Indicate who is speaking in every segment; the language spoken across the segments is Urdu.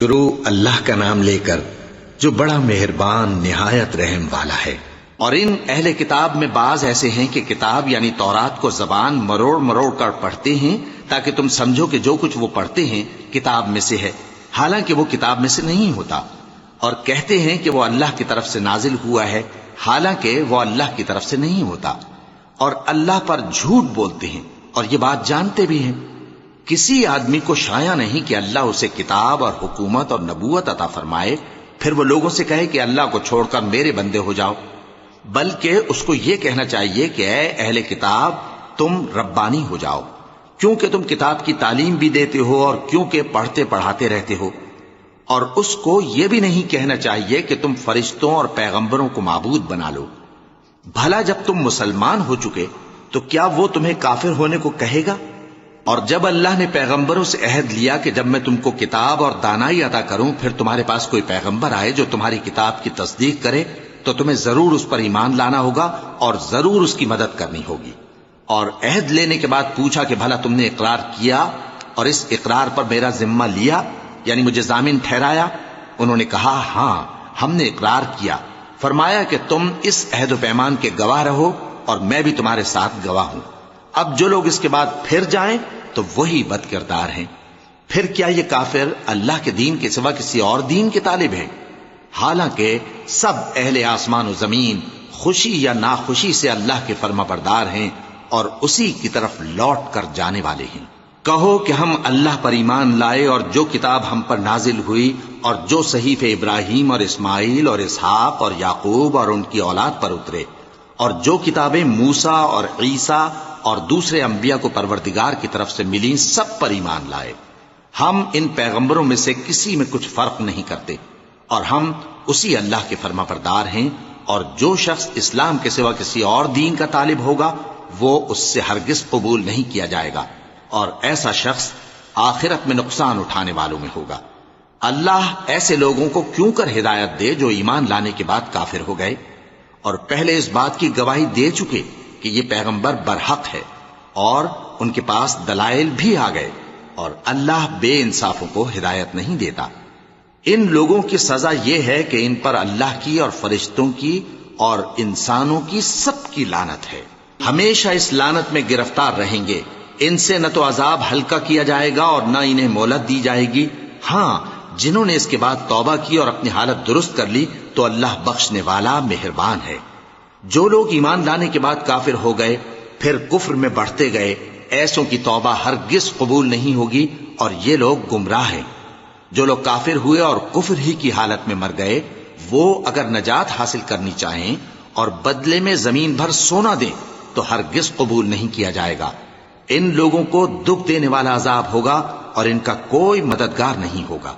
Speaker 1: شروع اللہ کا نام لے کر جو بڑا مہربان نہایت رحم والا ہے۔
Speaker 2: اور ان اہل کتاب میں بعض ایسے ہیں کہ کتاب یعنی تورات کو زبان مروڑ مروڑ کر پڑھتے ہیں تاکہ تم سمجھو کہ جو کچھ وہ پڑھتے ہیں کتاب میں سے ہے، حالانکہ وہ کتاب میں سے نہیں ہوتا، اور کہتے ہیں کہ وہ اللہ کی طرف سے نازل ہوا ہے، حالانکہ وہ اللہ کی طرف سے نہیں ہوتا، اور اللہ پر جھوٹ بولتے ہیں اور یہ بات جانتے بھی ہیں۔ کسی آدمی کو شایع نہیں کہ اللہ اسے کتاب اور حکومت اور نبوت عطا فرمائے پھر وہ لوگوں سے کہے کہ اللہ کو چھوڑ کر میرے بندے ہو جاؤ، بلکہ اس کو یہ کہنا چاہیے کہ اے اہل کتاب تم ربانی ہو جاؤ، کیونکہ تم کتاب کی تعلیم بھی دیتے ہو اور کیونکہ پڑھتے پڑھاتے رہتے ہو۔ اور اس کو یہ بھی نہیں کہنا چاہیے کہ تم فرشتوں اور پیغمبروں کو معبود بنا لو۔ بھلا جب تم مسلمان ہو چکے تو کیا وہ تمہیں کافر ہونے کو کہے گا؟ اور جب اللہ نے پیغمبروں سے عہد لیا کہ جب میں تم کو کتاب اور دانائی عطا کروں پھر تمہارے پاس کوئی پیغمبر آئے جو تمہاری کتاب کی تصدیق کرے تو تمہیں ضرور اس پر ایمان لانا ہوگا اور ضرور اس کی مدد کرنی ہوگی۔ اور عہد لینے کے بعد پوچھا کہ بھلا تم نے اقرار کیا اور اس اقرار پر میرا ذمہ لیا، یعنی مجھے ضامن ٹھہرایا؟ انہوں نے کہا ہاں ہم نے اقرار کیا۔ فرمایا کہ تم اس عہد و پیمان کے گواہ رہو اور میں بھی تمہارے ساتھ گواہ ہوں۔ اب جو لوگ اس کے بعد پھر جائیں تو وہی بد کردار ہیں۔ پھر کیا یہ کافر اللہ کے دین کے سوا کسی اور دین کے طالب ہیں؟ حالانکہ سب اہل آسمان و زمین خوشی یا ناخوشی سے اللہ کے فرما بردار ہیں اور اسی کی طرف لوٹ کر جانے والے ہیں۔ کہو کہ ہم اللہ پر ایمان لائے اور جو کتاب ہم پر نازل ہوئی اور جو صحیفے ابراہیم اور اسماعیل اور اسحاق اور یعقوب اور ان کی اولاد پر اترے اور جو کتابیں موسیٰ اور عیسیٰ اور دوسرے انبیاء کو پروردگار کی طرف سے ملیں سب پر ایمان لائے۔ ہم ان پیغمبروں میں سے کسی میں کچھ فرق نہیں کرتے اور ہم اسی اللہ کے فرما بردار ہیں، اور جو شخص اسلام کے سوا کسی اور دین کا طالب ہوگا وہ اس سے ہرگز قبول نہیں کیا جائے گا، اور ایسا شخص آخرت میں نقصان اٹھانے والوں میں ہوگا۔ اللہ ایسے لوگوں کو کیوں کر ہدایت دے جو ایمان لانے کے بعد کافر ہو گئے اور پہلے اس بات کی گواہی دے چکے کہ یہ پیغمبر برحق ہے اور ان کے پاس دلائل بھی آ گئے، اور اللہ بے انصافوں کو ہدایت نہیں دیتا۔ ان لوگوں کی سزا یہ ہے کہ ان پر اللہ کی اور فرشتوں کی اور انسانوں کی سب کی لعنت ہے، ہمیشہ اس لعنت میں گرفتار رہیں گے۔ ان سے نہ تو عذاب ہلکا کیا جائے گا اور نہ انہیں مہلت دی جائے گی۔ ہاں جنہوں نے اس کے بعد توبہ کی اور اپنی حالت درست کر لی تو اللہ بخشنے والا مہربان ہے۔ جو لوگ ایمان لانے کے بعد کافر ہو گئے پھر کفر میں بڑھتے گئے ایسوں کی توبہ ہرگز قبول نہیں ہوگی، اور یہ لوگ گمراہ ہیں۔ جو لوگ کافر ہوئے اور کفر ہی کی حالت میں مر گئے وہ اگر نجات حاصل کرنی چاہیں اور بدلے میں زمین بھر سونا دیں تو ہرگز قبول نہیں کیا جائے گا۔ ان لوگوں کو دکھ دینے والا عذاب ہوگا اور ان کا کوئی مددگار نہیں ہوگا۔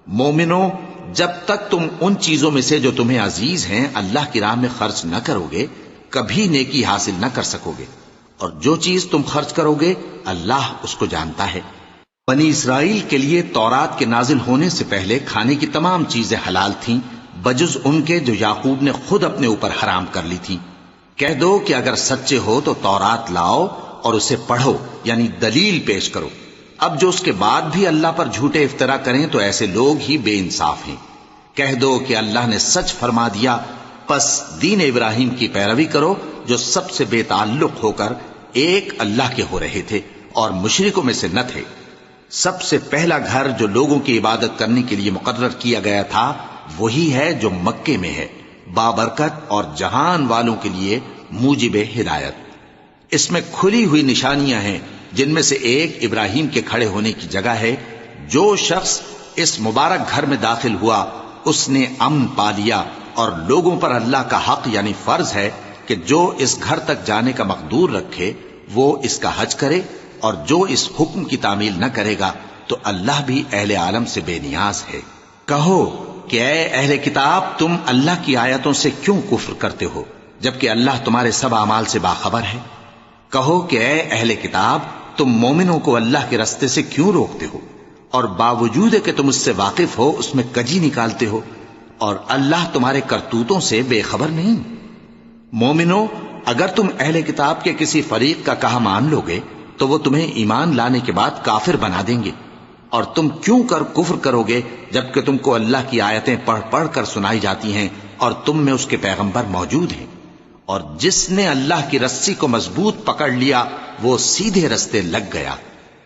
Speaker 2: مومنوں، جب تک تم ان چیزوں میں سے جو تمہیں عزیز ہیں اللہ کی راہ میں خرچ نہ کرو گے کبھی نیکی حاصل نہ کر سکو گے، اور جو چیز تم خرچ کرو گے اللہ اس کو جانتا ہے۔ بنی اسرائیل کے لیے تورات کے نازل ہونے سے پہلے کھانے کی تمام چیزیں حلال تھیں بجز ان کے جو یعقوب نے خود اپنے اوپر حرام کر لی تھی۔ کہہ دو کہ اگر سچے ہو تو تورات لاؤ اور اسے پڑھو، یعنی دلیل پیش کرو۔ اب جو اس کے بعد بھی اللہ پر جھوٹے افطرا کریں تو ایسے لوگ ہی بے انصاف ہیں۔ کہہ دو کہ اللہ نے سچ فرما دیا، پس دین ابراہیم کی پیروی کرو جو سب سے بے تعلق ہو کر ایک اللہ کے ہو رہے تھے اور مشرکوں میں سے نہ تھے۔ سب سے پہلا گھر جو لوگوں کی عبادت کرنے کے لیے مقرر کیا گیا تھا وہی ہے جو مکے میں ہے، بابرکت اور جہان والوں کے لیے موجب ہدایت۔ اس میں کھلی ہوئی نشانیاں ہیں جن میں سے ایک ابراہیم کے کھڑے ہونے کی جگہ ہے۔ جو شخص اس مبارک گھر میں داخل ہوا اس نے امن پا لیا، اور لوگوں پر اللہ کا حق یعنی فرض ہے کہ جو اس گھر تک جانے کا مقدور رکھے وہ اس کا حج کرے، اور جو اس حکم کی تعمیل نہ کرے گا تو اللہ بھی اہل عالم سے بے نیاز ہے۔ کہو کہ اے اہل کتاب تم اللہ کی آیتوں سے کیوں کفر کرتے ہو جبکہ اللہ تمہارے سب اعمال سے باخبر ہے؟ کہو کہ اے اہل کتاب تم مومنوں کو اللہ کے رستے سے کیوں روکتے ہو اور باوجود کہ تم اس سے واقف ہو اس میں کجی نکالتے ہو، اور اللہ تمہارے کرتوتوں سے بے خبر نہیں؟ مومنوں، اگر تم اہل کتاب کے کسی فریق کا کہا مان لو گے تو وہ تمہیں ایمان لانے کے بعد کافر بنا دیں گے، اور تم کیوں کر کفر کرو گے جبکہ تم کو اللہ کی آیتیں پڑھ پڑھ کر سنائی جاتی ہیں اور تم میں اس کے پیغمبر موجود ہیں؟ اور جس نے اللہ کی رسی کو مضبوط پکڑ لیا وہ سیدھے رستے لگ گیا۔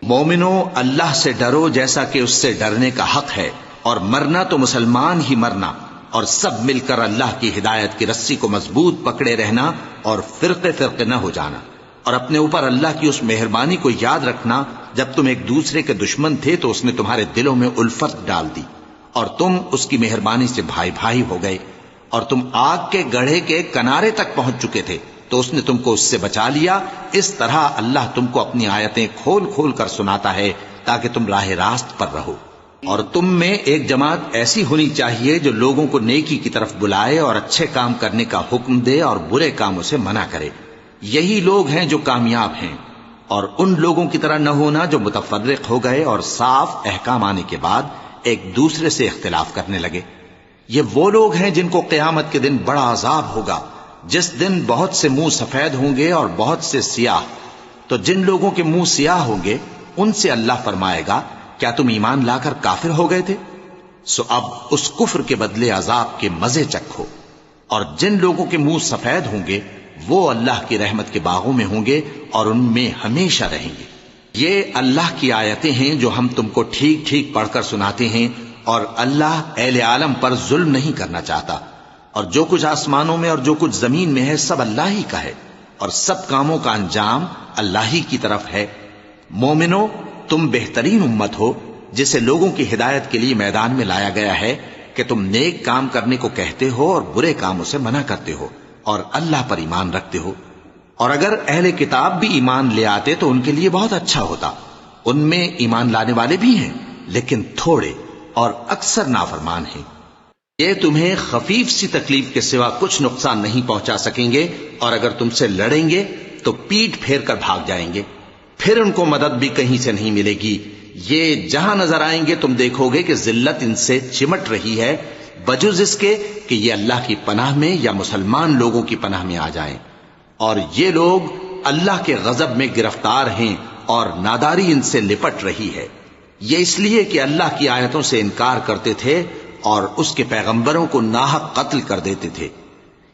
Speaker 2: مومنو، اللہ سے ڈرو جیسا کہ اس سے ڈرنے کا حق ہے، اور مرنا تو مسلمان ہی مرنا، اور سب مل کر اللہ کی ہدایت کی رسی کو مضبوط پکڑے رہنا اور فرقے فرقے نہ ہو جانا، اور اپنے اوپر اللہ کی اس مہربانی کو یاد رکھنا جب تم ایک دوسرے کے دشمن تھے تو اس نے تمہارے دلوں میں الفت ڈال دی اور تم اس کی مہربانی سے بھائی بھائی ہو گئے، اور تم آگ کے گڑھے کے کنارے تک پہنچ چکے تھے تو اس نے تم کو اس سے بچا لیا۔ اس طرح اللہ تم کو اپنی آیتیں کھول کھول کر سناتا ہے تاکہ تم راہ راست پر رہو۔ اور تم میں ایک جماعت ایسی ہونی چاہیے جو لوگوں کو نیکی کی طرف بلائے اور اچھے کام کرنے کا حکم دے اور برے کاموں سے منع کرے۔ یہی لوگ ہیں جو کامیاب ہیں، اور ان لوگوں کی طرح نہ ہونا جو متفرق ہو گئے اور صاف احکام آنے کے بعد ایک دوسرے سے اختلاف کرنے لگے۔ یہ وہ لوگ ہیں جن کو قیامت کے دن بڑا عذاب ہوگا، جس دن بہت سے منہ سفید ہوں گے اور بہت سے سیاہ۔ تو جن لوگوں کے منہ سیاہ ہوں گے ان سے اللہ فرمائے گا، کیا تم ایمان لا کر کافر ہو گئے تھے؟ سو اب اس کفر کے بدلے عذاب کے مزے چکھو۔ اور جن لوگوں کے منہ سفید ہوں گے وہ اللہ کی رحمت کے باغوں میں ہوں گے اور ان میں ہمیشہ رہیں گے۔ یہ اللہ کی آیتیں ہیں جو ہم تم کو ٹھیک ٹھیک پڑھ کر سناتے ہیں، اور اللہ اہل عالم پر ظلم نہیں کرنا چاہتا، اور جو کچھ آسمانوں میں اور جو کچھ زمین میں ہے سب اللہ ہی کا ہے، اور سب کاموں کا انجام اللہ ہی کی طرف ہے۔ مومنو، تم بہترین امت ہو جسے لوگوں کی ہدایت کے لیے میدان میں لایا گیا ہے کہ تم نیک کام کرنے کو کہتے ہو اور برے کاموں سے منع کرتے ہو اور اللہ پر ایمان رکھتے ہو۔ اور اگر اہل کتاب بھی ایمان لے آتے تو ان کے لیے بہت اچھا ہوتا، ان میں ایمان لانے والے بھی ہیں لیکن تھوڑے اور اکثر نافرمان ہیں۔ یہ تمہیں خفیف سی تکلیف کے سوا کچھ نقصان نہیں پہنچا سکیں گے، اور اگر تم سے لڑیں گے تو پیٹ پھیر کر بھاگ جائیں گے، پھر ان کو مدد بھی کہیں سے نہیں ملے گی۔ یہ جہاں نظر آئیں گے تم دیکھو گے کہ ذلت ان سے چمٹ رہی ہے، بجز اس کے کہ یہ اللہ کی پناہ میں یا مسلمان لوگوں کی پناہ میں آ جائیں۔ اور یہ لوگ اللہ کے غضب میں گرفتار ہیں اور ناداری ان سے لپٹ رہی ہے۔ یہ اس لیے کہ اللہ کی آیتوں سے انکار کرتے تھے اور اس کے پیغمبروں کو ناحق قتل کر دیتے تھے۔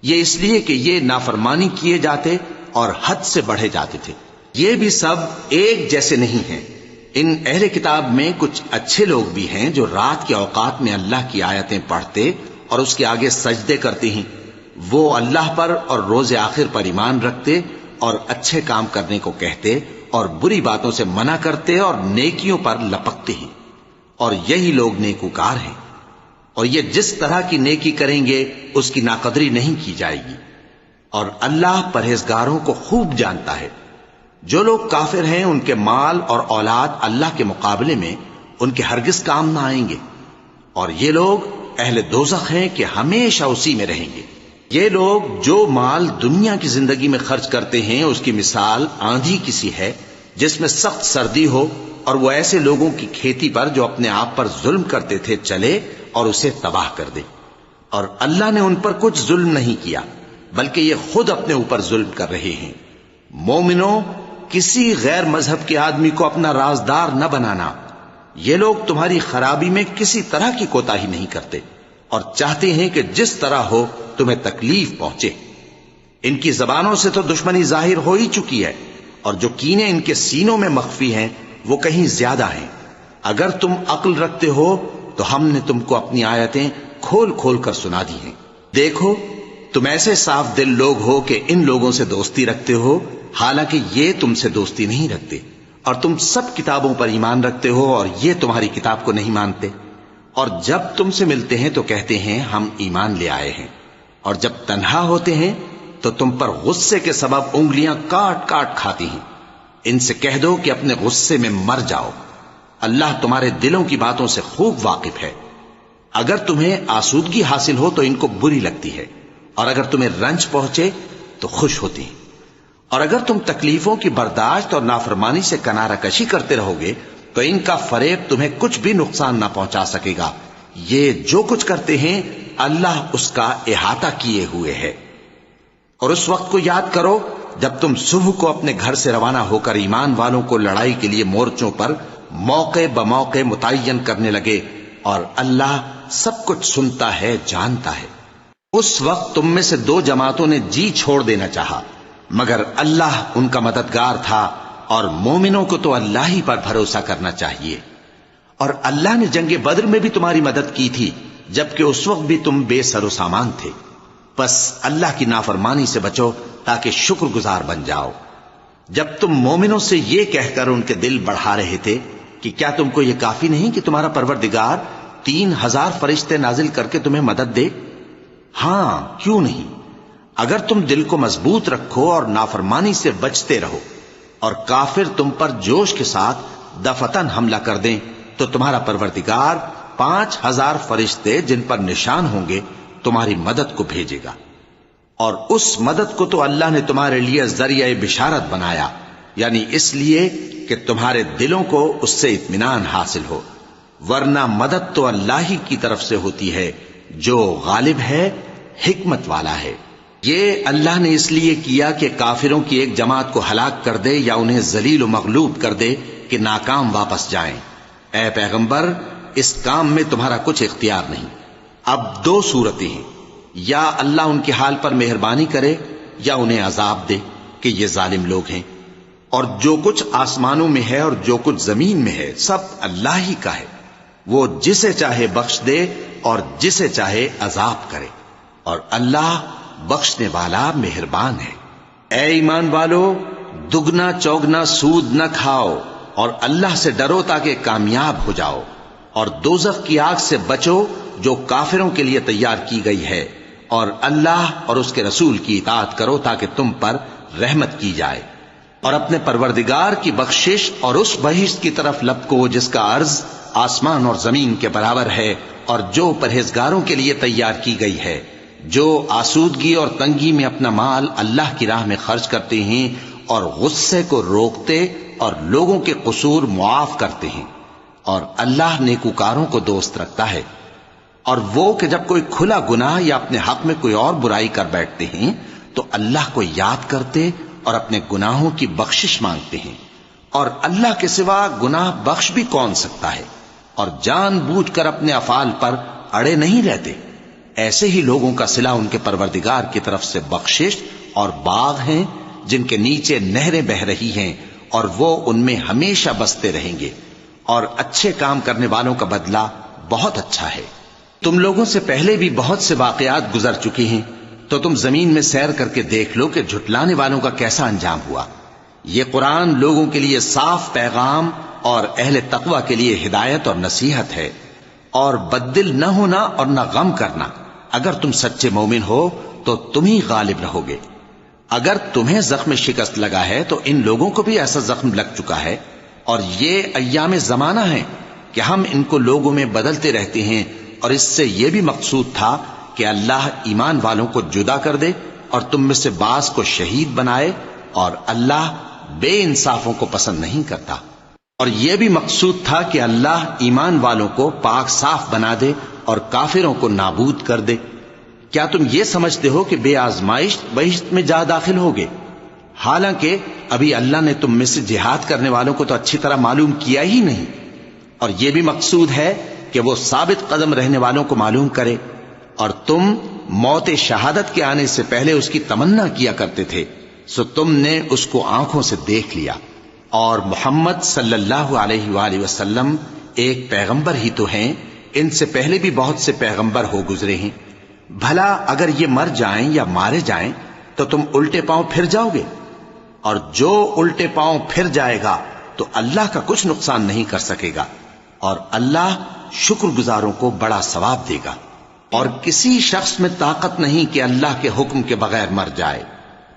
Speaker 2: یہ اس لیے کہ یہ نافرمانی کیے جاتے اور حد سے بڑھے جاتے تھے۔ یہ بھی سب ایک جیسے نہیں ہیں۔ ان اہل کتاب میں کچھ اچھے لوگ بھی ہیں جو رات کے اوقات میں اللہ کی آیتیں پڑھتے اور اس کے آگے سجدے کرتے ہیں۔ وہ اللہ پر اور روز آخر پر ایمان رکھتے اور اچھے کام کرنے کو کہتے اور بری باتوں سے منع کرتے اور نیکیوں پر لپکتے ہیں، اور یہی لوگ نیکوکار ہیں۔ اور یہ جس طرح کی نیکی کریں گے اس کی ناقدری نہیں کی جائے گی، اور اللہ پرہیزگاروں کو خوب جانتا ہے۔ جو لوگ کافر ہیں ان کے مال اور اولاد اللہ کے مقابلے میں ان کے ہرگز کام نہ آئیں گے، اور یہ لوگ اہل دوزخ ہیں کہ ہمیشہ اسی میں رہیں گے۔ یہ لوگ جو مال دنیا کی زندگی میں خرچ کرتے ہیں اس کی مثال آندھی کسی ہے جس میں سخت سردی ہو، اور وہ ایسے لوگوں کی کھیتی پر جو اپنے آپ پر ظلم کرتے تھے چلے اور اسے تباہ کر دے۔ اور اللہ نے ان پر کچھ ظلم نہیں کیا بلکہ یہ خود اپنے اوپر ظلم کر رہے ہیں۔ مومنو، کسی غیر مذہب کے آدمی کو اپنا رازدار نہ بنانا۔ یہ لوگ تمہاری خرابی میں کسی طرح کی کوتاہی نہیں کرتے اور چاہتے ہیں کہ جس طرح ہو تمہیں تکلیف پہنچے۔ ان کی زبانوں سے تو دشمنی ظاہر ہو ہی چکی ہے، اور جو کینے ان کے سینوں میں مخفی ہیں وہ کہیں زیادہ ہیں۔ اگر تم عقل رکھتے ہو تو ہم نے تم کو اپنی آیتیں کھول کھول کر سنا دی ہیں۔ دیکھو، تم ایسے صاف دل لوگ ہو کہ ان لوگوں سے دوستی رکھتے ہو حالانکہ یہ تم سے دوستی نہیں رکھتے، اور تم سب کتابوں پر ایمان رکھتے ہو اور یہ تمہاری کتاب کو نہیں مانتے، اور جب تم سے ملتے ہیں تو کہتے ہیں ہم ایمان لے آئے ہیں، اور جب تنہا ہوتے ہیں تو تم پر غصے کے سبب انگلیاں کاٹ کاٹ کھاتی ہیں۔ ان سے کہہ دو کہ اپنے غصے میں مر جاؤ، اللہ تمہارے دلوں کی باتوں سے خوب واقف ہے۔ اگر تمہیں آسودگی حاصل ہو تو ان کو بری لگتی ہے، اور اگر تمہیں رنج پہنچے تو خوش ہوتی ہیں۔ اور اگر تم تکلیفوں کی برداشت اور نافرمانی سے کنارہ کشی کرتے رہو گے تو ان کا فریب تمہیں کچھ بھی نقصان نہ پہنچا سکے گا۔ یہ جو کچھ کرتے ہیں اللہ اس کا احاطہ کیے ہوئے ہے۔ اور اس وقت کو یاد کرو جب تم صبح کو اپنے گھر سے روانہ ہو کر ایمان والوں کو لڑائی کے لیے مورچوں پر موقع بموقع متعین کرنے لگے، اور اللہ سب کچھ سنتا ہے، جانتا ہے۔ اس وقت تم میں سے دو جماعتوں نے جی چھوڑ دینا چاہا، مگر اللہ ان کا مددگار تھا، اور مومنوں کو تو اللہ ہی پر بھروسہ کرنا چاہیے۔ اور اللہ نے جنگ بدر میں بھی تمہاری مدد کی تھی، جبکہ اس وقت بھی تم بے سر و سامان تھے۔ بس اللہ کی نافرمانی سے بچو تاکہ شکر گزار بن جاؤ۔ جب تم مومنوں سے یہ کہہ کر ان کے دل بڑھا رہے تھے کہ کیا تم کو یہ کافی نہیں کہ تمہارا پروردگار 3000 فرشتے نازل کر کے تمہیں مدد دے؟ ہاں، کیوں نہیں، اگر تم دل کو مضبوط رکھو اور نافرمانی سے بچتے رہو، اور کافر تم پر جوش کے ساتھ دفتن حملہ کر دیں، تو تمہارا پروردگار 5000 فرشتے جن پر نشان ہوں گے تمہاری مدد کو بھیجے گا۔ اور اس مدد کو تو اللہ نے تمہارے لیے ذریعہ بشارت بنایا، یعنی اس لیے کہ تمہارے دلوں کو اس سے اطمینان حاصل ہو، ورنہ مدد تو اللہ ہی کی طرف سے ہوتی ہے جو غالب ہے، حکمت والا ہے۔ یہ اللہ نے اس لیے کیا کہ کافروں کی ایک جماعت کو ہلاک کر دے یا انہیں ذلیل و مغلوب کر دے کہ ناکام واپس جائیں۔ اے پیغمبر، اس کام میں تمہارا کچھ اختیار نہیں۔ اب دو صورتیں ہیں، یا اللہ ان کے حال پر مہربانی کرے یا انہیں عذاب دے کہ یہ ظالم لوگ ہیں۔ اور جو کچھ آسمانوں میں ہے اور جو کچھ زمین میں ہے سب اللہ ہی کا ہے، وہ جسے چاہے بخش دے اور جسے چاہے عذاب کرے، اور اللہ بخشنے والا مہربان ہے۔ اے ایمان والو، دگنا چوگنا سود نہ کھاؤ، اور اللہ سے ڈرو تاکہ کامیاب ہو جاؤ، اور دوزخ کی آگ سے بچو جو کافروں کے لیے تیار کی گئی ہے، اور اللہ اور اس کے رسول کی اطاعت کرو تاکہ تم پر رحمت کی جائے، اور اپنے پروردگار کی بخشش اور اس بہشت کی طرف لپکو جس کا عرض آسمان اور زمین کے برابر ہے، اور جو پرہیزگاروں کے لیے تیار کی گئی ہے، جو آسودگی اور تنگی میں اپنا مال اللہ کی راہ میں خرچ کرتے ہیں، اور غصے کو روکتے اور لوگوں کے قصور معاف کرتے ہیں، اور اللہ نیکوکاروں کو دوست رکھتا ہے۔ اور وہ کہ جب کوئی کھلا گناہ یا اپنے حق میں کوئی اور برائی کر بیٹھتے ہیں تو اللہ کو یاد کرتے اور اپنے گناہوں کی بخشش مانگتے ہیں، اور اللہ کے سوا گناہ بخش بھی کون سکتا ہے، اور جان بوجھ کر اپنے افعال پر اڑے نہیں رہتے۔ ایسے ہی لوگوں کا صلہ ان کے پروردگار کی طرف سے بخشش اور باغ ہیں جن کے نیچے نہریں بہ رہی ہیں، اور وہ ان میں ہمیشہ بستے رہیں گے، اور اچھے کام کرنے والوں کا بدلہ بہت اچھا ہے۔ تم لوگوں سے پہلے بھی بہت سے واقعات گزر چکے ہیں، تو تم زمین میں سیر کر کے دیکھ لو کہ جھٹلانے والوں کا کیسا انجام ہوا۔ یہ قرآن لوگوں کے لیے صاف پیغام اور اہل تقوی کے لیے ہدایت اور نصیحت ہے، اور بددل نہ ہونا اور نہ غم کرنا۔ اگر تم سچے مومن ہو تو تم ہی غالب رہو گے۔ اگر تمہیں زخم شکست لگا ہے تو ان لوگوں کو بھی ایسا زخم لگ چکا ہے، اور یہ ایام زمانہ ہیں کہ ہم ان کو لوگوں میں بدلتے رہتے ہیں، اور اس سے یہ بھی مقصود تھا کہ اللہ ایمان والوں کو جدا کر دے اور تم میں سے بعض کو شہید بنائے، اور اللہ بے انصافوں کو پسند نہیں کرتا۔ اور یہ بھی مقصود تھا کہ اللہ ایمان والوں کو پاک صاف بنا دے اور کافروں کو نابود کر دے۔ کیا تم یہ سمجھتے ہو کہ بے آزمائش بہشت میں جا داخل ہوگے؟ حالانکہ ابھی اللہ نے تم میں سے جہاد کرنے والوں کو تو اچھی طرح معلوم کیا ہی نہیں، اور یہ بھی مقصود ہے کہ وہ ثابت قدم رہنے والوں کو معلوم کرے۔ اور تم موت شہادت کے آنے سے پہلے اس کی تمنا کیا کرتے تھے، سو تم نے اس کو آنکھوں سے دیکھ لیا۔ اور محمد صلی اللہ علیہ وآلہ وسلم ایک پیغمبر ہی تو ہیں، ان سے پہلے بھی بہت سے پیغمبر ہو گزرے ہیں۔ بھلا اگر یہ مر جائیں یا مارے جائیں تو تم الٹے پاؤں پھر جاؤ گے؟ اور جو الٹے پاؤں پھر جائے گا تو اللہ کا کچھ نقصان نہیں کر سکے گا، اور اللہ شکر گزاروں کو بڑا ثواب دے گا۔ اور کسی شخص میں طاقت نہیں کہ اللہ کے حکم کے بغیر مر جائے،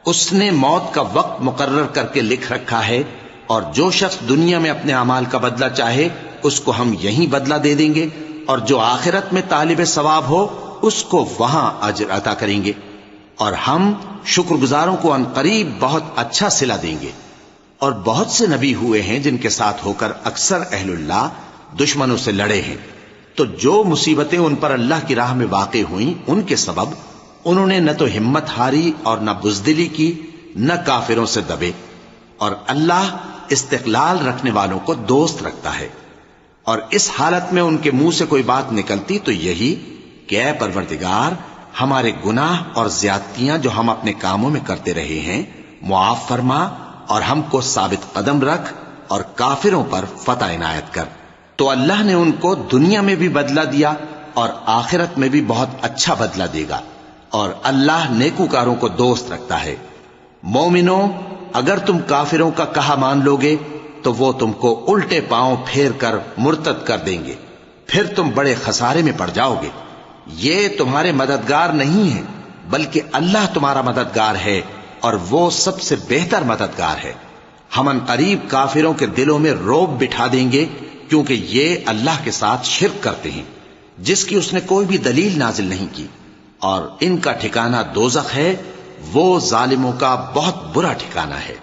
Speaker 2: اس نے موت کا وقت مقرر کر کے لکھ رکھا ہے، اور جو شخص دنیا میں اپنے اعمال کا بدلہ چاہے اس کو ہم یہیں بدلہ دے دیں گے، اور جو آخرت میں طالب ثواب ہو اس کو وہاں اجر عطا کریں گے، اور ہم شکر گزاروں کو ان قریب بہت اچھا صلہ دیں گے۔ اور بہت سے نبی ہوئے ہیں جن کے ساتھ ہو کر اکثر اہل اللہ دشمنوں سے لڑے ہیں، تو جو مصیبتیں ان پر اللہ کی راہ میں واقع ہوئیں ان کے سبب انہوں نے نہ تو ہمت ہاری اور نہ بزدلی کی، نہ کافروں سے دبے، اور اللہ استقلال رکھنے والوں کو دوست رکھتا ہے، اور اس حالت میں ان کے منہ سے کوئی بات نکلتی تو یہی کہ اے پروردگار، ہمارے گناہ اور زیادتیاں جو ہم اپنے کاموں میں کرتے رہے ہیں معاف فرما، اور ہم کو ثابت قدم رکھ، اور کافروں پر فتح عنایت کر۔ تو اللہ نے ان کو دنیا میں بھی بدلہ دیا اور آخرت میں بھی بہت اچھا بدلہ دے گا، اور اللہ نیکوکاروں کو دوست رکھتا ہے۔ مومنوں، اگر تم کافروں کا کہا مان لوگے تو وہ تم کو الٹے پاؤں پھیر کر مرتد کر دیں گے، پھر تم بڑے خسارے میں پڑ جاؤ گے۔ یہ تمہارے مددگار نہیں ہیں، بلکہ اللہ تمہارا مددگار ہے، اور وہ سب سے بہتر مددگار ہے۔ ہم ان قریب کافروں کے دلوں میں رعب بٹھا دیں گے، کیونکہ یہ اللہ کے ساتھ شرک کرتے ہیں جس کی اس نے کوئی بھی دلیل نازل نہیں کی، اور ان کا ٹھکانہ دوزخ ہے، وہ ظالموں کا بہت برا ٹھکانہ ہے۔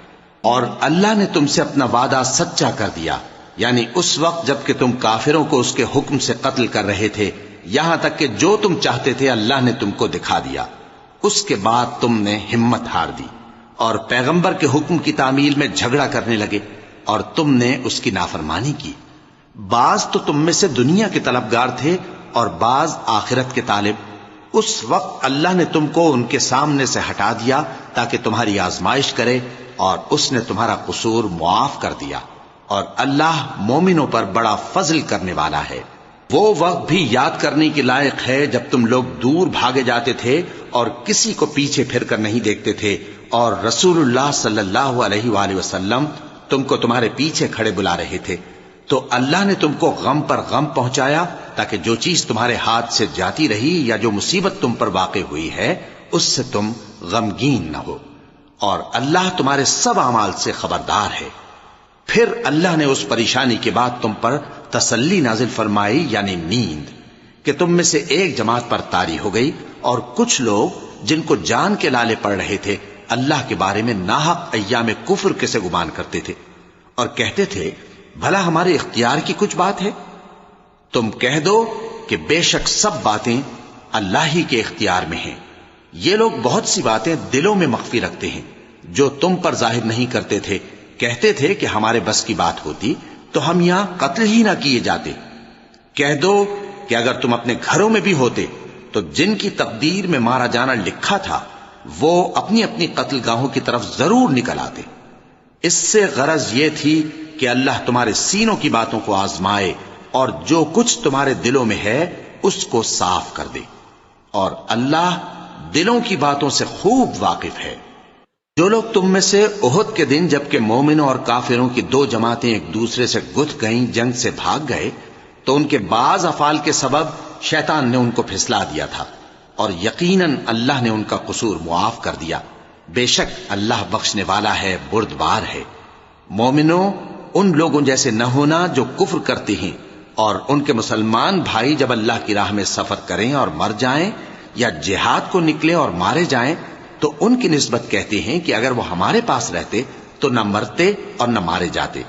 Speaker 2: اور اللہ نے تم سے اپنا وعدہ سچا کر دیا، یعنی اس وقت جب کہ تم کافروں کو اس کے حکم سے قتل کر رہے تھے، یہاں تک کہ جو تم چاہتے تھے اللہ نے تم کو دکھا دیا۔ اس کے بعد تم نے ہمت ہار دی اور پیغمبر کے حکم کی تعمیل میں جھگڑا کرنے لگے، اور تم نے اس کی نافرمانی کی۔ بعض تو تم میں سے دنیا کے طلبگار تھے اور بعض آخرت کے طالب۔ اس وقت اللہ نے تم کو ان کے سامنے سے ہٹا دیا تاکہ تمہاری آزمائش کرے، اور اس نے تمہارا قصور معاف کر دیا، اور اللہ مومنوں پر بڑا فضل کرنے والا ہے۔ وہ وقت بھی یاد کرنے کے لائق ہے جب تم لوگ دور بھاگے جاتے تھے اور کسی کو پیچھے پھر کر نہیں دیکھتے تھے، اور رسول اللہ صلی اللہ علیہ وآلہ وسلم تم کو تمہارے پیچھے کھڑے بلا رہے تھے، تو اللہ نے تم کو غم پر غم پہنچایا تاکہ جو چیز تمہارے ہاتھ سے جاتی رہی یا جو مصیبت تم پر واقع ہوئی ہے اس سے تم غمگین نہ ہو، اور اللہ تمہارے سب اعمال سے خبردار ہے۔ پھر اللہ نے اس پریشانی کے بعد تم پر تسلی نازل فرمائی، یعنی نیند، کہ تم میں سے ایک جماعت پر طاری ہو گئی، اور کچھ لوگ جن کو جان کے لالے پڑ رہے تھے اللہ کے بارے میں ناحق ایام کفر کے سے گمان کرتے تھے، اور کہتے تھے بھلا ہمارے اختیار کی کچھ بات ہے؟ تم کہہ دو کہ بے شک سب باتیں اللہ ہی کے اختیار میں ہیں۔ یہ لوگ بہت سی باتیں دلوں میں مخفی رکھتے ہیں جو تم پر ظاہر نہیں کرتے تھے، کہتے تھے کہ ہمارے بس کی بات ہوتی تو ہم یہاں قتل ہی نہ کیے جاتے۔ کہہ دو کہ اگر تم اپنے گھروں میں بھی ہوتے تو جن کی تقدیر میں مارا جانا لکھا تھا وہ اپنی اپنی قتل گاہوں کی طرف ضرور نکل آتے۔ اس سے غرض یہ تھی کہ اللہ تمہارے سینوں کی باتوں کو آزمائے اور جو کچھ تمہارے دلوں میں ہے اس کو صاف کر دے، اور اللہ دلوں کی باتوں سے خوب واقف ہے۔ جو لوگ تم میں سے احد کے دن جبکہ مومنوں اور کافروں کی دو جماعتیں ایک دوسرے سے گتھ گئیں جنگ سے بھاگ گئے تو ان کے بعض افعال کے سبب شیطان نے ان کو پھسلا دیا تھا، اور یقیناً اللہ نے ان کا قصور معاف کر دیا۔ بے شک اللہ بخشنے والا ہے، بردبار ہے۔ مومنوں، ان لوگوں جیسے نہ ہونا جو کفر کرتے ہیں، اور ان کے مسلمان بھائی جب اللہ کی راہ میں سفر کریں اور مر جائیں یا جہاد کو نکلے اور مارے جائیں تو ان کی نسبت کہتے ہیں کہ اگر وہ ہمارے پاس رہتے تو نہ مرتے اور نہ مارے جاتے،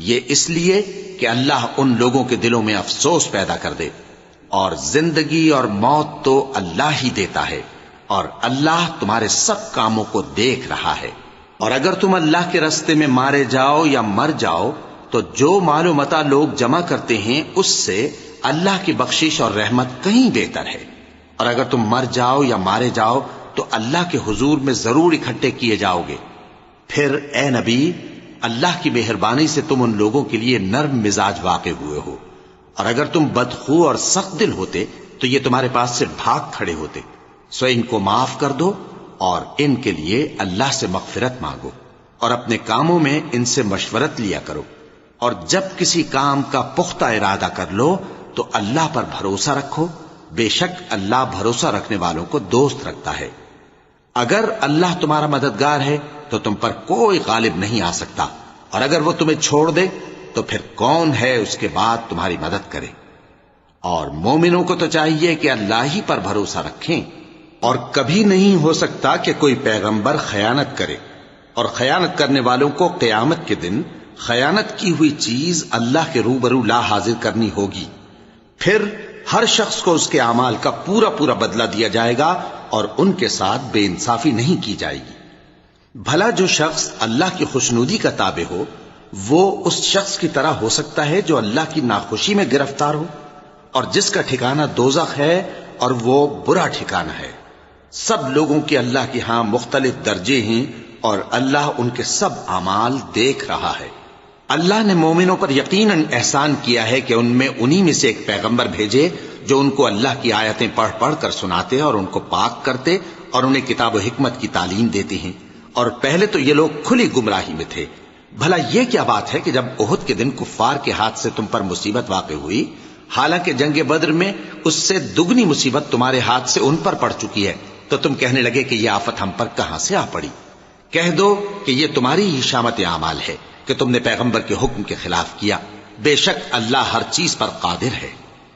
Speaker 2: یہ اس لیے کہ اللہ ان لوگوں کے دلوں میں افسوس پیدا کر دے، اور زندگی اور موت تو اللہ ہی دیتا ہے، اور اللہ تمہارے سب کاموں کو دیکھ رہا ہے۔ اور اگر تم اللہ کے راستے میں مارے جاؤ یا مر جاؤ تو جو مال و متاع لوگ جمع کرتے ہیں اس سے اللہ کی بخشش اور رحمت کہیں بہتر ہے، اور اگر تم مر جاؤ یا مارے جاؤ تو اللہ کے حضور میں ضرور اکٹھے کیے جاؤ گے۔ پھر اے نبی، اللہ کی مہربانی سے تم ان لوگوں کے لیے نرم مزاج واقع ہوئے ہو، اور اگر تم بدخو اور سخت دل ہوتے تو یہ تمہارے پاس سے بھاگ کھڑے ہوتے، سو ان کو معاف کر دو اور ان کے لیے اللہ سے مغفرت مانگو، اور اپنے کاموں میں ان سے مشورت لیا کرو، اور جب کسی کام کا پختہ ارادہ کر لو تو اللہ پر بھروسہ رکھو، بے شک اللہ بھروسہ رکھنے والوں کو دوست رکھتا ہے۔ اگر اللہ تمہارا مددگار ہے تو تم پر کوئی غالب نہیں آ سکتا، اور اگر وہ تمہیں چھوڑ دے تو پھر کون ہے اس کے بعد تمہاری مدد کرے۔ اور مومنوں کو تو چاہیے کہ اللہ ہی پر بھروسہ رکھیں، اور کبھی نہیں ہو سکتا کہ کوئی پیغمبر خیانت کرے، اور خیانت کرنے والوں کو قیامت کے دن خیانت کی ہوئی چیز اللہ کے روبرو لا حاضر کرنی ہوگی، پھر ہر شخص کو اس کے اعمال کا پورا پورا بدلہ دیا جائے گا، اور ان کے ساتھ بے انصافی نہیں کی جائے گی۔ بھلا جو شخص اللہ کی خوشنودی کا تابع ہو وہ اس شخص کی طرح ہو سکتا ہے جو اللہ کی ناخوشی میں گرفتار ہو اور جس کا ٹھکانہ دوزخ ہے اور وہ برا ٹھکانہ ہے۔ سب لوگوں کے اللہ کے ہاں مختلف درجے ہیں اور اللہ ان کے سب اعمال دیکھ رہا ہے۔ اللہ نے مومنوں پر یقیناً احسان کیا ہے کہ ان میں انہی میں سے ایک پیغمبر بھیجے جو ان کو اللہ کی آیتیں پڑھ پڑھ کر سناتے اور ان کو پاک کرتے اور انہیں کتاب و حکمت کی تعلیم دیتے ہیں، اور پہلے تو یہ لوگ کھلی گمراہی میں تھے۔ بھلا یہ کیا بات ہے کہ جب احد کے دن کفار کے ہاتھ سے تم پر مصیبت واقع ہوئی، حالانکہ جنگ بدر میں اس سے دگنی مصیبت تمہارے ہاتھ سے ان پر پڑ چکی ہے، تو تم کہنے لگے کہ یہ آفت ہم پر کہاں سے آ پڑی؟ کہہ دو کہ یہ تمہاری ہی شامت اعمال ہے کہ تم نے پیغمبر کے حکم کے خلاف کیا، بے شک اللہ ہر چیز پر قادر ہے۔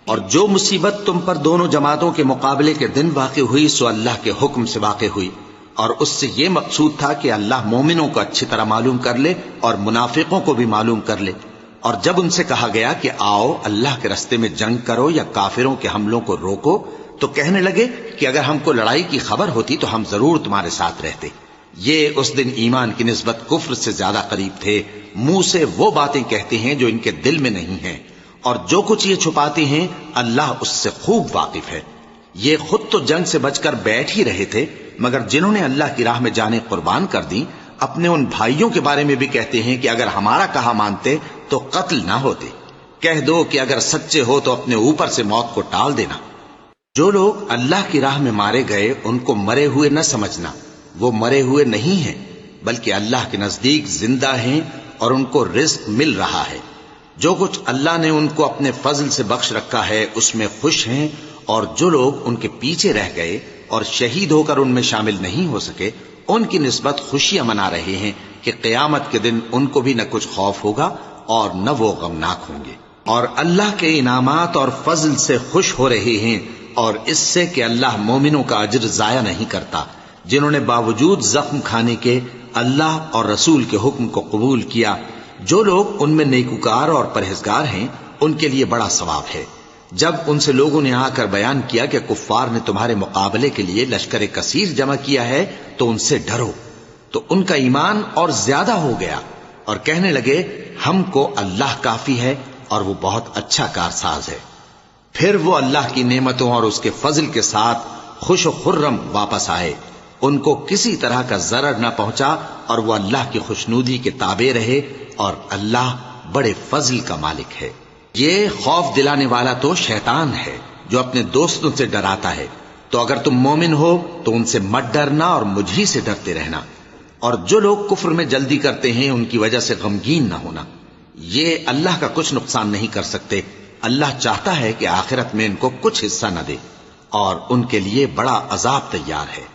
Speaker 2: اور جو مصیبت تم پر دونوں جماعتوں کے مقابلے کے دن واقع ہوئی سو اللہ کے حکم سے واقع ہوئی، اور اس سے یہ مقصود تھا کہ اللہ مومنوں کو اچھی طرح معلوم کر لے اور منافقوں کو بھی معلوم کر لے۔ اور جب ان سے کہا گیا کہ آؤ اللہ کے رستے میں جنگ کرو یا کافروں کے حملوں کو روکو، تو کہنے لگے کہ اگر ہم کو لڑائی کی خبر ہوتی تو ہم ضرور تمہارے ساتھ رہتے۔ یہ اس دن ایمان کی نسبت کفر سے زیادہ قریب تھے، منہ سے وہ باتیں کہتے ہیں جو ان کے دل میں نہیں ہیں، اور جو کچھ یہ چھپاتے ہیں اللہ اس سے خوب واقف ہے۔ یہ خود تو جنگ سے بچ کر بیٹھ ہی رہے تھے، مگر جنہوں نے اللہ کی راہ میں جانیں قربان کر دیں اپنے ان بھائیوں کے بارے میں بھی کہتے ہیں کہ اگر ہمارا کہا مانتے تو قتل نہ ہوتے۔ کہہ دو کہ اگر سچے ہو تو اپنے اوپر سے موت کو ٹال دینا۔ جو لوگ اللہ کی راہ میں مارے گئے ان کو مرے ہوئے نہ سمجھنا، وہ مرے ہوئے نہیں ہیں بلکہ اللہ کے نزدیک زندہ ہیں اور ان کو رزق مل رہا ہے۔ جو کچھ اللہ نے ان کو اپنے فضل سے بخش رکھا ہے اس میں خوش ہیں، اور جو لوگ ان کے پیچھے رہ گئے اور شہید ہو کر ان میں شامل نہیں ہو سکے ان کی نسبت خوشیاں منا رہے ہیں کہ قیامت کے دن ان کو بھی نہ کچھ خوف ہوگا اور نہ وہ غمناک ہوں گے، اور اللہ کے انعامات اور فضل سے خوش ہو رہے ہیں، اور اس سے کہ اللہ مومنوں کا اجر ضائع نہیں کرتا۔ جنہوں نے باوجود زخم کھانے کے اللہ اور رسول کے حکم کو قبول کیا، جو لوگ ان میں نیکوکار اور پرہیزگار ہیں ان کے لیے بڑا ثواب ہے۔ جب ان سے لوگوں نے آ کر بیان کیا کہ کفار نے تمہارے مقابلے کے لیے لشکر کثیر جمع کیا ہے تو ان سے ڈرو، تو ان کا ایمان اور زیادہ ہو گیا اور کہنے لگے ہم کو اللہ کافی ہے اور وہ بہت اچھا کارساز ہے۔ پھر وہ اللہ کی نعمتوں اور اس کے فضل کے ساتھ خوش و خرم واپس آئے، ان کو کسی طرح کا ضرر نہ پہنچا اور وہ اللہ کی خوشنودی کے تابع رہے، اور اللہ بڑے فضل کا مالک ہے۔ یہ خوف دلانے والا تو شیطان ہے جو اپنے دوستوں سے ڈراتا ہے، تو اگر تم مومن ہو تو ان سے مت ڈرنا اور مجھ ہی سے ڈرتے رہنا، اور جو لوگ کفر میں جلدی کرتے ہیں ان کی وجہ سے غمگین نہ ہونا، یہ اللہ کا کچھ نقصان نہیں کر سکتے۔ اللہ چاہتا ہے کہ آخرت میں ان کو کچھ حصہ نہ دے، اور ان کے لیے بڑا عذاب تیار ہے۔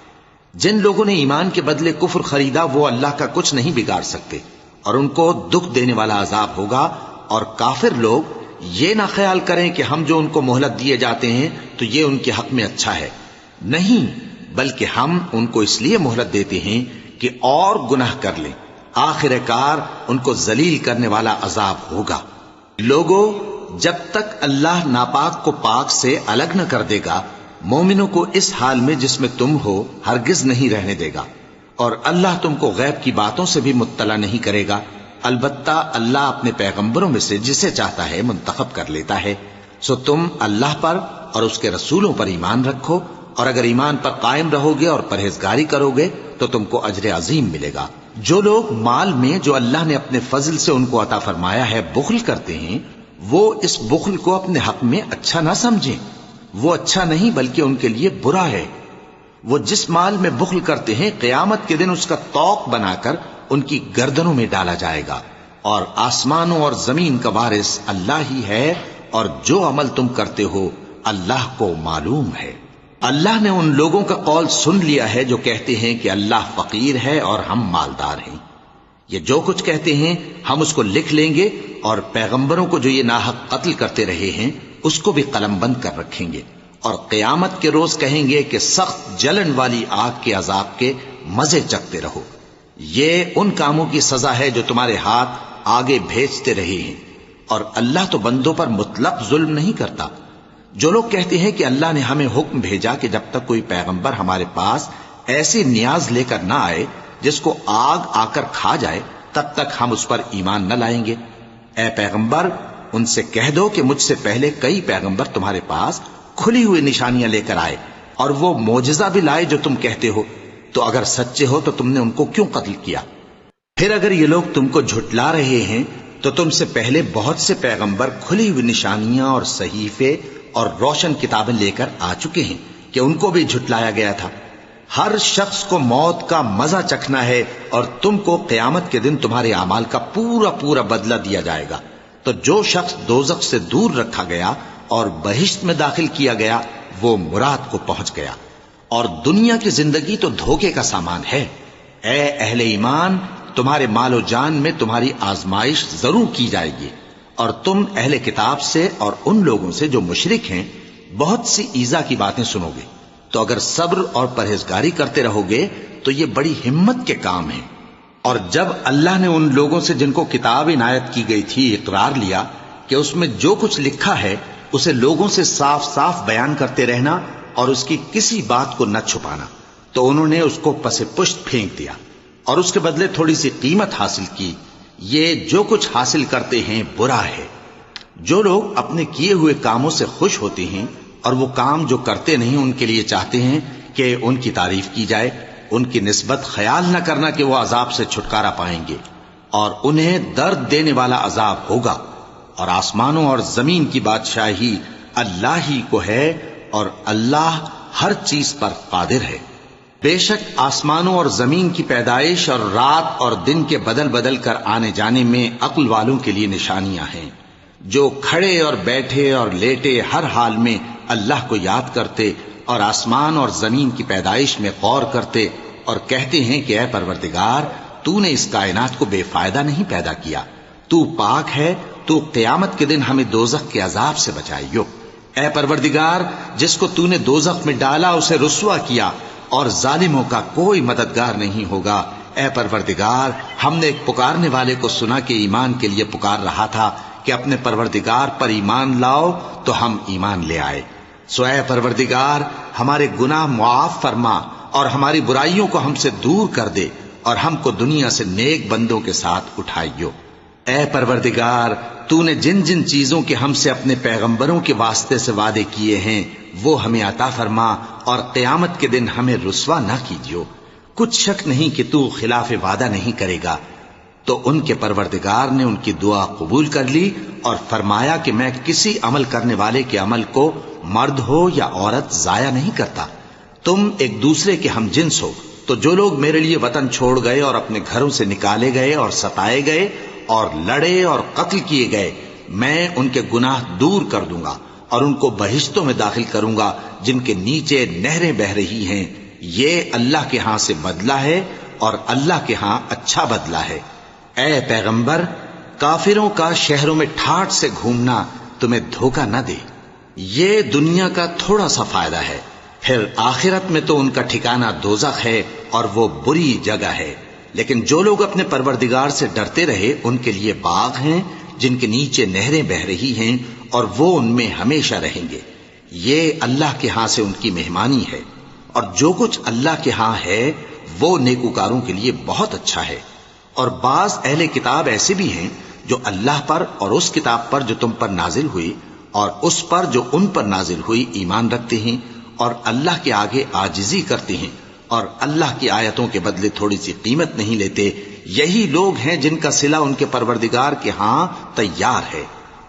Speaker 2: جن لوگوں نے ایمان کے بدلے کفر خریدا وہ اللہ کا کچھ نہیں بگاڑ سکتے، اور ان کو دکھ دینے والا عذاب ہوگا۔ اور کافر لوگ یہ نہ خیال کریں کہ ہم جو ان کو مہلت دیے جاتے ہیں تو یہ ان کے حق میں اچھا ہے، نہیں، بلکہ ہم ان کو اس لیے مہلت دیتے ہیں کہ اور گناہ کر لیں، آخر کار ان کو ذلیل کرنے والا عذاب ہوگا۔ لوگوں، جب تک اللہ ناپاک کو پاک سے الگ نہ کر دے گا مومنوں کو اس حال میں جس میں تم ہو ہرگز نہیں رہنے دے گا، اور اللہ تم کو غیب کی باتوں سے بھی مطلع نہیں کرے گا۔ البتہ اللہ اپنے پیغمبروں میں سے جسے چاہتا ہے منتخب کر لیتا ہے۔ سو تم اللہ پر اور اس کے رسولوں پر ایمان رکھو، اور اگر ایمان پر قائم رہو گے اور پرہیزگاری کرو گے تو تم کو اجر عظیم ملے گا۔ جو لوگ مال میں جو اللہ نے اپنے فضل سے ان کو عطا فرمایا ہے بخل کرتے ہیں، وہ اس بخل کو اپنے حق میں اچھا نہ سمجھیں، وہ اچھا نہیں بلکہ ان کے لیے برا ہے۔ وہ جس مال میں بخل کرتے ہیں قیامت کے دن اس کا طوق بنا کر ان کی گردنوں میں ڈالا جائے گا، اور آسمانوں اور زمین کا وارث اللہ ہی ہے، اور جو عمل تم کرتے ہو اللہ کو معلوم ہے۔ اللہ نے ان لوگوں کا قول سن لیا ہے جو کہتے ہیں کہ اللہ فقیر ہے اور ہم مالدار ہیں۔ یہ جو کچھ کہتے ہیں ہم اس کو لکھ لیں گے، اور پیغمبروں کو جو یہ ناحق قتل کرتے رہے ہیں اس کو بھی قلم بند کر رکھیں گے، اور قیامت کے روز کہیں گے کہ سخت جلن والی آگ کے عذاب کے مزے چکھتے رہو۔ یہ ان کاموں کی سزا ہے جو تمہارے ہاتھ آگے بھیجتے رہے ہیں، اور اللہ تو بندوں پر مطلق ظلم نہیں کرتا۔ جو لوگ کہتے ہیں کہ اللہ نے ہمیں حکم بھیجا کہ جب تک کوئی پیغمبر ہمارے پاس ایسی نیاز لے کر نہ آئے جس کو آگ آ کر کھا جائے تب تک ہم اس پر ایمان نہ لائیں گے۔ اے پیغمبر ان سے کہہ دو کہ مجھ سے پہلے کئی پیغمبر تمہارے پاس کھلی ہوئی نشانیاں لے کر آئے اور وہ معجزہ بھی لائے جو تم کہتے ہو، تو اگر سچے ہو تو تم نے ان کو کیوں قتل کیا؟ پھر اگر یہ لوگ تم کو جھٹلا رہے ہیں تو تم سے پہلے بہت سے پیغمبر کھلی ہوئی نشانیاں اور صحیفے اور روشن کتابیں لے کر آ چکے ہیں کہ ان کو بھی جھٹلایا گیا تھا۔ ہر شخص کو موت کا مزہ چکھنا ہے اور تم کو قیامت کے دن تمہارے اعمال کا پورا پورا بدلہ دیا جائے گا۔ تو جو شخص دوزخ سے دور رکھا گیا اور بہشت میں داخل کیا گیا وہ مراد کو پہنچ گیا، اور دنیا کی زندگی تو دھوکے کا سامان ہے۔ اے اہل ایمان تمہارے مال و جان میں تمہاری آزمائش ضرور کی جائے گی، اور تم اہل کتاب سے اور ان لوگوں سے جو مشرک ہیں بہت سی ایذا کی باتیں سنو گے، تو اگر صبر اور پرہیزگاری کرتے رہو گے تو یہ بڑی ہمت کے کام ہیں۔ اور جب اللہ نے ان لوگوں سے جن کو کتاب عنایت کی گئی تھی اقرار لیا کہ اس میں جو کچھ لکھا ہے اسے لوگوں سے صاف صاف بیان کرتے رہنا اور اس کی کسی بات کو نہ چھپانا، تو انہوں نے اس کو پس پشت پھینک دیا اور اس کے بدلے تھوڑی سی قیمت حاصل کی۔ یہ جو کچھ حاصل کرتے ہیں برا ہے۔ جو لوگ اپنے کیے ہوئے کاموں سے خوش ہوتے ہیں اور وہ کام جو کرتے نہیں ان کے لیے چاہتے ہیں کہ ان کی تعریف کی جائے، ان کی نسبت خیال نہ کرنا کہ وہ عذاب سے چھٹکارا پائیں گے، اور انہیں درد دینے والا عذاب ہوگا۔ اور آسمانوں اور زمین کی بادشاہی اللہ ہی کو ہے، اور اللہ ہر چیز پر قادر ہے۔ بے شک آسمانوں اور زمین کی پیدائش اور رات اور دن کے بدل بدل کر آنے جانے میں عقل والوں کے لیے نشانیاں ہیں، جو کھڑے اور بیٹھے اور لیٹے ہر حال میں اللہ کو یاد کرتے اور آسمان اور زمین کی پیدائش میں غور کرتے اور کہتے ہیں کہ اے پروردگار تو نے اس کائنات کو بے فائدہ نہیں پیدا کیا، تو پاک ہے، تو قیامت کے دن ہمیں دوزخ کے عذاب سے بچائیو۔ اے پروردگار جس کو تو نے دوزخ میں ڈالا اسے رسوا کیا، اور ظالموں کا کوئی مددگار نہیں ہوگا۔ اے پروردگار ہم نے ایک پکارنے والے کو سنا کہ ایمان کے لیے پکار رہا تھا کہ اپنے پروردگار پر ایمان لاؤ، تو ہم ایمان لے آئے۔ سو اے پروردگار ہمارے گناہ معاف فرما اور ہماری برائیوں کو ہم سے دور کر دے، اور ہم کو دنیا سے نیک بندوں کے ساتھ اٹھائیو۔ اے پروردگار تو نے جن جن چیزوں کے ہم سے اپنے پیغمبروں کے واسطے سے وعدے کیے ہیں وہ ہمیں عطا فرما، اور قیامت کے دن ہمیں رسوا نہ کیجیو۔ کچھ شک نہیں کہ تو خلاف وعدہ نہیں کرے گا۔ تو ان کے پروردگار نے ان کی دعا قبول کر لی اور فرمایا کہ میں کسی عمل کرنے والے کے عمل کو مرد ہو یا عورت ضائع نہیں کرتا۔ تم ایک دوسرے کے ہم جنس ہو، تو جو لوگ میرے لیے وطن چھوڑ گئے اور اپنے گھروں سے نکالے گئے اور ستائے گئے اور لڑے اور قتل کیے گئے، میں ان کے گناہ دور کر دوں گا اور ان کو بہشتوں میں داخل کروں گا جن کے نیچے نہریں بہ رہی ہیں۔ یہ اللہ کے ہاں سے بدلہ ہے اور اللہ کے ہاں اچھا بدلہ ہے۔ اے پیغمبر کافروں کا شہروں میں ٹھاٹھ سے گھومنا تمہیں دھوکہ نہ دے، یہ دنیا کا تھوڑا سا فائدہ ہے، پھر آخرت میں تو ان کا ٹھکانہ دوزخ ہے اور وہ بری جگہ ہے۔ لیکن جو لوگ اپنے پروردگار سے ڈرتے رہے ان کے لیے باغ ہیں جن کے نیچے نہریں بہ رہی ہیں، اور وہ ان میں ہمیشہ رہیں گے۔ یہ اللہ کے ہاں سے ان کی مہمانی ہے، اور جو کچھ اللہ کے ہاں ہے وہ نیکوکاروں کے لیے بہت اچھا ہے۔ اور بعض اہل کتاب ایسے بھی ہیں جو اللہ پر اور اس کتاب پر جو تم پر نازل ہوئی اور اس پر جو ان پر نازل ہوئی ایمان رکھتے ہیں، اور اللہ کے آگے عاجزی کرتے ہیں، اور اللہ کی آیتوں کے بدلے تھوڑی سی قیمت نہیں لیتے۔ یہی لوگ ہیں جن کا صلہ ان کے پروردگار کے ہاں تیار ہے،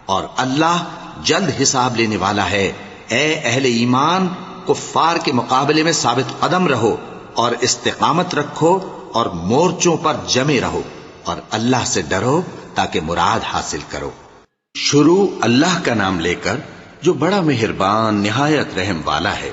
Speaker 2: اور اللہ جلد حساب لینے والا ہے۔ اے اہل ایمان کفار کے مقابلے میں ثابت قدم رہو اور استقامت رکھو اور مورچوں پر جمے رہو، اور اللہ سے ڈرو تاکہ مراد حاصل کرو۔ شروع اللہ کا نام لے کر جو بڑا مہربان نہایت رحم والا ہے۔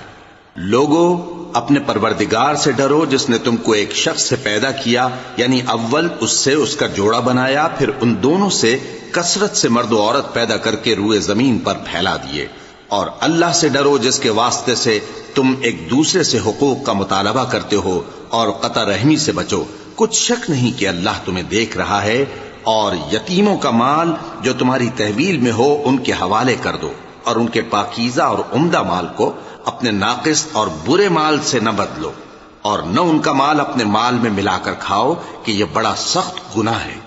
Speaker 2: لوگو اپنے پروردگار سے ڈرو جس نے تم کو ایک شخص سے پیدا کیا، یعنی اول اس سے اس کا جوڑا بنایا، پھر ان دونوں سے کثرت سے مرد و عورت پیدا کر کے روئے زمین پر پھیلا دیے۔ اور اللہ سے ڈرو جس کے واسطے سے تم ایک دوسرے سے حقوق کا مطالبہ کرتے ہو، اور قطع رحمی سے بچو۔ کچھ شک نہیں کہ اللہ تمہیں دیکھ رہا ہے۔ اور یتیموں کا مال جو تمہاری تحویل میں ہو ان کے حوالے کر دو، اور ان کے پاکیزہ اور عمدہ مال کو اپنے ناقص اور برے مال سے نہ بدلو۔ اور نہ ان کا مال اپنے مال میں ملا کر کھاؤ کہ یہ بڑا سخت گناہ ہے۔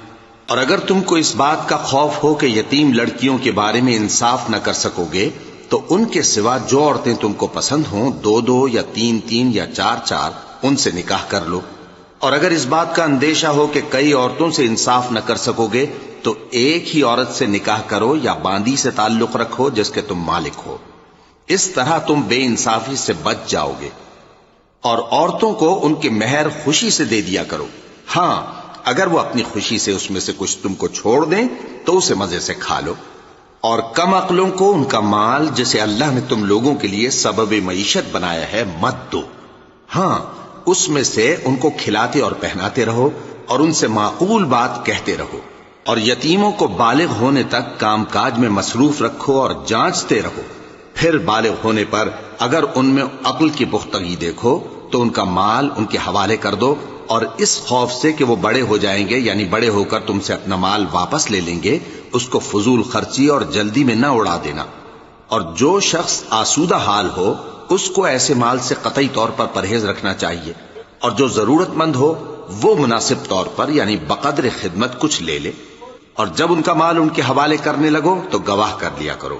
Speaker 2: اور اگر تم کو اس بات کا خوف ہو کہ یتیم لڑکیوں کے بارے میں انصاف نہ کر سکو گے تو ان کے سوا جو عورتیں تم کو پسند ہوں 2 یا 3 یا 4 ان سے نکاح کر لو۔ اور اگر اس بات کا اندیشہ ہو کہ کئی عورتوں سے انصاف نہ کر سکو گے تو ایک ہی عورت سے نکاح کرو یا باندی سے تعلق رکھو جس کے تم مالک ہو، اس طرح تم بے انصافی سے بچ جاؤ گے۔ اور عورتوں کو ان کے مہر خوشی سے دے دیا کرو، ہاں اگر وہ اپنی خوشی سے اس میں سے کچھ تم کو چھوڑ دیں تو اسے مزے سے کھا لو۔ اور کم عقلوں کو ان کا مال جسے اللہ نے تم لوگوں کے لیے سبب معیشت بنایا ہے مت دو، ہاں اس میں سے ان کو کھلاتے اور پہناتے رہو اور ان سے معقول بات کہتے رہو۔ اور یتیموں کو بالغ ہونے تک کام کاج میں مصروف رکھو اور جانچتے رہو، پھر بالغ ہونے پر اگر ان میں عقل کی پختگی دیکھو تو ان کا مال ان کے حوالے کر دو، اور اس خوف سے کہ وہ بڑے ہو جائیں گے یعنی بڑے ہو کر تم سے اپنا مال واپس لے لیں گے اس کو فضول خرچی اور جلدی میں نہ اڑا دینا۔ اور جو شخص آسودہ حال ہو اس کو ایسے مال سے قطعی طور پر پرہیز رکھنا چاہیے، اور جو ضرورت مند ہو وہ مناسب طور پر یعنی بقدر خدمت کچھ لے لے۔ اور جب ان کا مال ان کے حوالے کرنے لگو تو گواہ کر لیا کرو،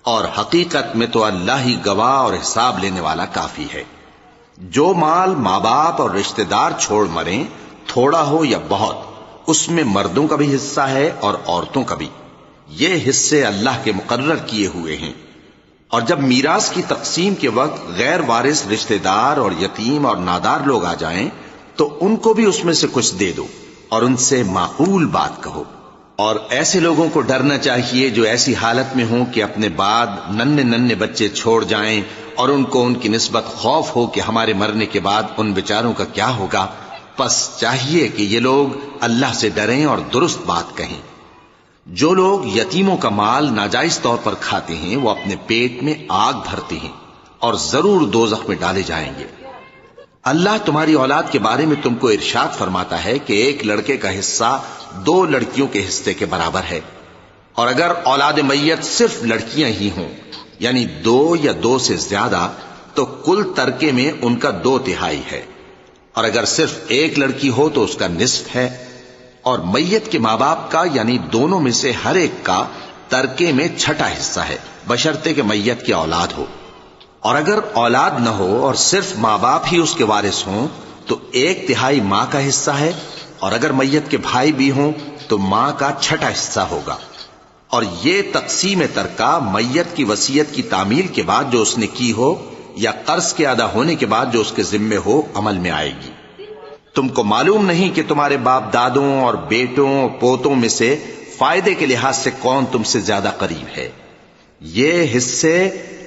Speaker 2: اور حقیقت میں تو اللہ ہی گواہ اور حساب لینے والا کافی ہے۔ جو مال ماں باپ اور رشتہ دار چھوڑ مریں، تھوڑا ہو یا بہت، اس میں مردوں کا بھی حصہ ہے اور عورتوں کا بھی، یہ حصے اللہ کے مقرر کیے ہوئے ہیں۔ اور جب میراث کی تقسیم کے وقت غیر وارث رشتہ دار اور یتیم اور نادار لوگ آ جائیں تو ان کو بھی اس میں سے کچھ دے دو اور ان سے معقول بات کہو۔ اور ایسے لوگوں کو ڈرنا چاہیے جو ایسی حالت میں ہوں کہ اپنے بعد ننھے بچے چھوڑ جائیں اور ان کو ان کی نسبت خوف ہو کہ ہمارے مرنے کے بعد ان بیچاروں کا کیا ہوگا۔ پس چاہیے کہ یہ لوگ اللہ سے ڈریں اور درست بات کہیں۔ جو لوگ یتیموں کا مال ناجائز طور پر کھاتے ہیں وہ اپنے پیٹ میں آگ بھرتے ہیں اور ضرور دوزخ میں ڈالے جائیں گے۔ اللہ تمہاری اولاد کے بارے میں تم کو ارشاد فرماتا ہے کہ ایک لڑکے کا حصہ 2 لڑکیوں کے حصے کے برابر ہے، اور اگر اولاد میت صرف لڑکیاں ہی ہوں یعنی 2 یا 2 سے زیادہ تو کل ترکے میں ان کا 2/3 ہے، اور اگر صرف ایک لڑکی ہو تو اس کا نصف ہے، اور میت کے ماں باپ کا یعنی دونوں میں سے ہر ایک کا ترکے میں 6واں حصہ ہے بشرطے کہ میت کی اولاد ہو۔ اور اگر اولاد نہ ہو اور صرف ماں باپ ہی اس کے وارث ہوں تو 1/3 ماں کا حصہ ہے، اور اگر میت کے بھائی بھی ہوں تو ماں کا 6واں حصہ ہوگا۔ اور یہ تقسیم ترکہ میت کی وصیت کی تعمیل کے بعد جو اس نے کی ہو یا قرض کے ادا ہونے کے بعد جو اس کے ذمے ہو عمل میں آئے گی۔ تم کو معلوم نہیں کہ تمہارے باپ دادوں اور بیٹوں اور پوتوں میں سے فائدے کے لحاظ سے کون تم سے زیادہ قریب ہے۔ یہ حصے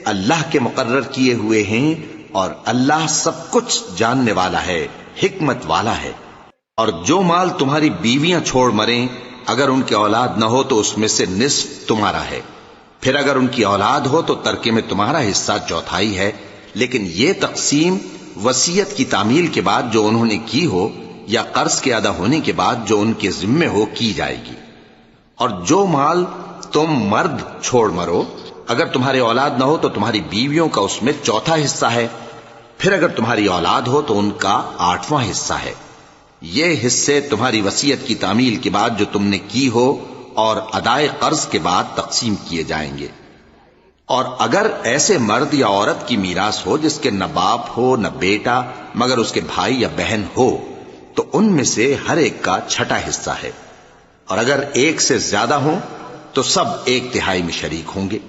Speaker 2: اللہ کے مقرر کیے ہوئے ہیں اور اللہ سب کچھ جاننے والا ہے، حکمت والا ہے۔ اور جو مال تمہاری بیویاں چھوڑ مریں اگر ان کی اولاد نہ ہو تو اس میں سے نصف تمہارا ہے، پھر اگر ان کی اولاد ہو تو ترکے میں تمہارا حصہ 1/4 ہے، لیکن یہ تقسیم وصیت کی تعمیل کے بعد جو انہوں نے کی ہو یا قرض کے ادا ہونے کے بعد جو ان کے ذمے ہو کی جائے گی۔ اور جو مال تم مرد چھوڑ مرو اگر تمہاری اولاد نہ ہو تو تمہاری بیویوں کا اس میں 1/4 حصہ ہے، پھر اگر تمہاری اولاد ہو تو ان کا 8واں حصہ ہے۔ یہ حصے تمہاری وصیت کی تعمیل کے بعد جو تم نے کی ہو اور ادائے قرض کے بعد تقسیم کیے جائیں گے۔ اور اگر ایسے مرد یا عورت کی میراث ہو جس کے نہ باپ ہو نہ بیٹا مگر اس کے بھائی یا بہن ہو تو ان میں سے ہر ایک کا 6واں حصہ ہے، اور اگر ایک سے زیادہ ہوں تو سب 1/3 میں شریک ہوں گے۔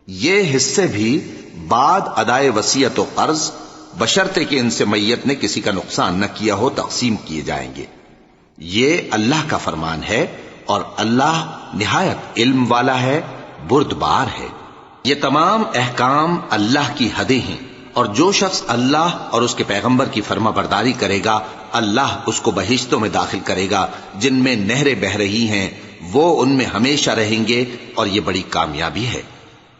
Speaker 2: یہ حصے بھی بعد ادائے وصیت و قرض بشرطے کہ ان سے میت نے کسی کا نقصان نہ کیا ہو تقسیم کیے جائیں گے۔ یہ اللہ کا فرمان ہے اور اللہ نہایت علم والا ہے، بردبار ہے۔ یہ تمام احکام اللہ کی حدیں ہیں، اور جو شخص اللہ اور اس کے پیغمبر کی فرما برداری کرے گا اللہ اس کو بہشتوں میں داخل کرے گا جن میں نہریں بہ رہی ہیں، وہ ان میں ہمیشہ رہیں گے، اور یہ بڑی کامیابی ہے۔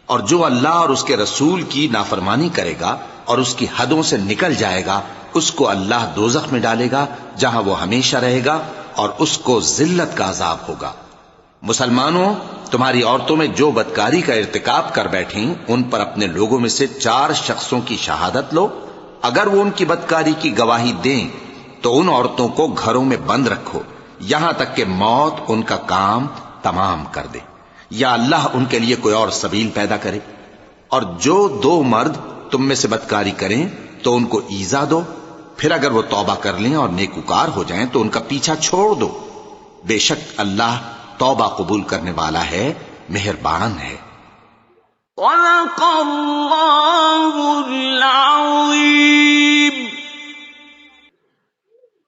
Speaker 2: اور جو اللہ اور اس کے رسول کی نافرمانی کرے گا اور اس کی حدوں سے نکل جائے گا اس کو اللہ دوزخ میں ڈالے گا جہاں وہ ہمیشہ رہے گا، اور اس کو ذلت کا عذاب ہوگا۔ مسلمانوں، تمہاری عورتوں میں جو بدکاری کا ارتکاب کر بیٹھیں ان پر اپنے لوگوں میں سے 4 شخصوں کی شہادت لو، اگر وہ ان کی بدکاری کی گواہی دیں تو ان عورتوں کو گھروں میں بند رکھو یہاں تک کہ موت ان کا کام تمام کر دے، یا اللہ ان کے لیے کوئی اور سبیل پیدا کرے۔ اور جو دو مرد تم میں سے بدکاری کریں تو ان کو ایذا دو، پھر اگر وہ توبہ کر لیں اور نیکوکار ہو جائیں تو ان کا پیچھا چھوڑ دو، بے شک اللہ توبہ قبول کرنے والا ہے، مہربان ہے۔
Speaker 3: صدق اللہ